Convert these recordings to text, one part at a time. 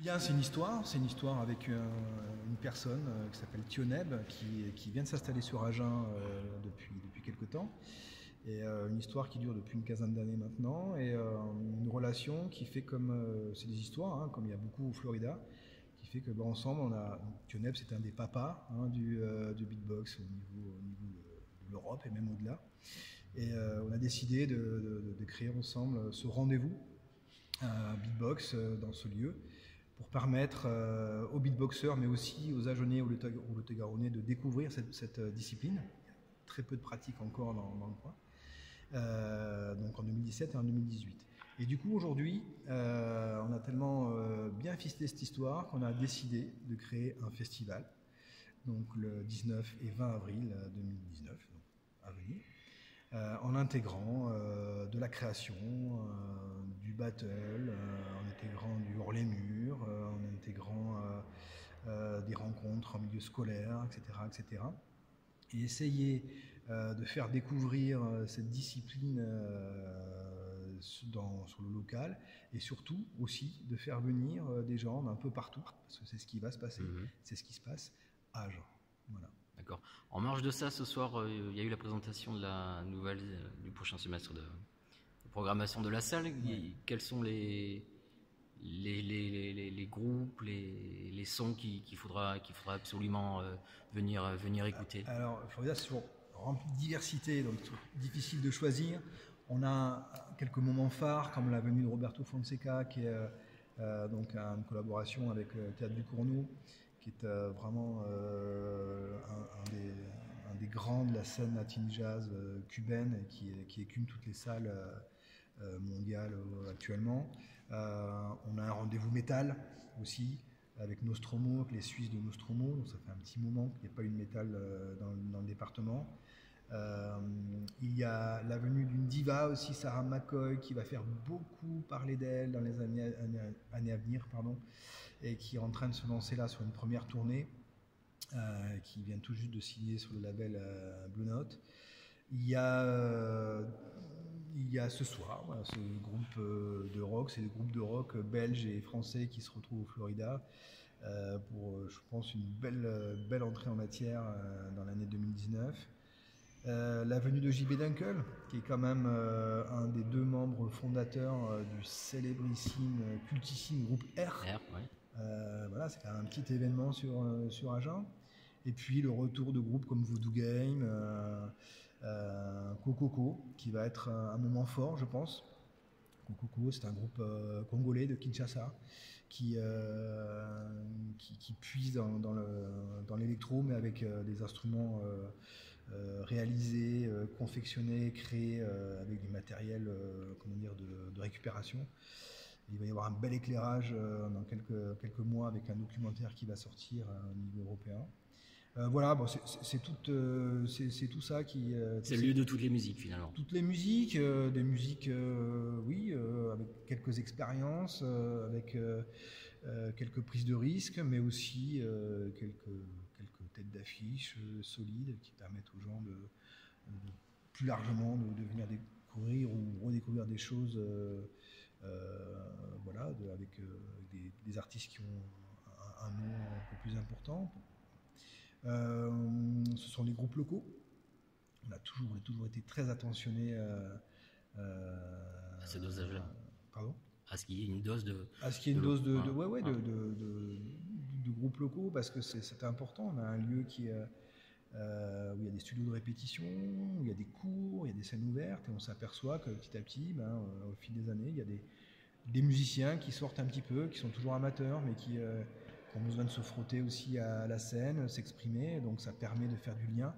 Bien, c'est une histoire avec une personne qui s'appelle Thioneb, qui vient de s'installer sur Agen depuis quelques temps. Et une histoire qui dure depuis une quinzaine d'années maintenant, et une relation qui fait comme, c'est des histoires, hein, comme il y a beaucoup au Florida, qui fait que ensemble, Thioneb c'est un des papas du beatbox au niveau de l'Europe et même au-delà. Et on a décidé de créer ensemble ce rendez-vous beatbox dans ce lieu, pour permettre aux beatboxers, mais aussi aux Agenais ou Lot-et-Garonnais de découvrir cette discipline. Il y a très peu de pratique encore dans le coin. Donc en 2017 et en 2018. Et du coup, aujourd'hui, on a tellement bien ficelé cette histoire qu'on a décidé de créer un festival, donc le 19 et 20 avril 2019, donc à venir. En intégrant de la création, du battle, en intégrant du hors-les-murs, en intégrant des rencontres en milieu scolaire, etc. etc. Et essayer de faire découvrir cette discipline sur le local, et surtout aussi de faire venir des gens d'un peu partout, parce que c'est ce qui va se passer, c'est ce qui se passe à Agen. Voilà. D'accord. En marge de ça, ce soir, il y a eu la présentation de la nouvelle du prochain semestre de programmation de la salle. Ouais. Quels sont les groupes, les sons qu'il faudra absolument venir écouter? Alors, Florida, c'est toujours rempli de diversité, donc difficile de choisir. On a quelques moments phares, comme la venue de Roberto Fonseca, qui est donc une collaboration avec le Théâtre du Cournot, qui est vraiment un des grands de la scène latine jazz cubaine, et qui écume toutes les salles mondiales actuellement. On a un rendez-vous métal aussi, avec Nostromo, avec les Suisses de Nostromo. Donc ça fait un petit moment qu'il n'y a pas eu de métal dans le département. Il y a la venue d'une diva aussi, Sarah McCoy, qui va faire beaucoup parler d'elle dans les années à venir, pardon, et qui est en train de se lancer là sur une première tournée, qui vient tout juste de signer sur le label Blue Note. Il y a ce soir, voilà, ce groupe de rock, c'est des groupes de rock belges et français qui se retrouvent au Florida pour, je pense, une belle entrée en matière dans l'année 2019. La venue de JB Dunkel, qui est quand même un des deux membres fondateurs du célébrissime, cultissime groupe R. Ouais. Voilà, c'est quand même un petit événement sur Agen. Et puis le retour de groupes comme Voodoo Game, Kokoko, qui va être un moment fort, je pense. Kokoko, c'est un groupe congolais de Kinshasa qui puise dans l'électro, mais avec des instruments réalisés, confectionnés, créés avec du matériel de récupération. Il va y avoir un bel éclairage dans quelques mois avec un documentaire qui va sortir au niveau européen. Voilà, bon, c'est tout ça qui. C'est le lieu de toutes les musiques finalement. Toutes les musiques, des musiques, oui, avec quelques expériences, avec quelques prises de risques, mais aussi quelques têtes d'affiche solides qui permettent aux gens plus largement de venir découvrir ou redécouvrir des choses, voilà, avec des artistes qui ont un nom un peu plus important. Ce sont les groupes locaux. On a toujours été très attentionné à ce dosage-là. Pardon. À ce qu'il y ait une dose de. À ce qu'il y ait une dose de groupes locaux, parce que c'est important. On a un lieu où il y a des studios de répétition, où il y a des cours, il y a des scènes ouvertes, et on s'aperçoit que petit à petit, au fil des années, il y a des musiciens qui sortent un petit peu, qui sont toujours amateurs, mais qui ont besoin de se frotter aussi à la scène, s'exprimer. Donc ça permet de faire du lien,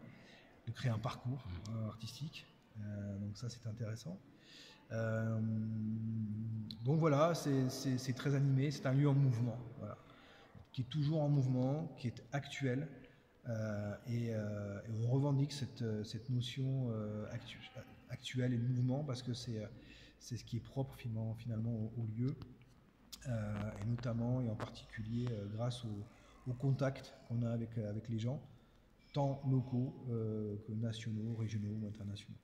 de créer un parcours artistique. Donc ça, c'est intéressant. Donc voilà, c'est très animé, c'est un lieu en mouvement, voilà, qui est toujours en mouvement, qui est actuel, et on revendique cette notion actuelle et de mouvement, parce que c'est ce qui est propre finalement au lieu, et notamment et en particulier grâce au contact qu'on a avec les gens, tant locaux que nationaux, régionaux ou internationaux.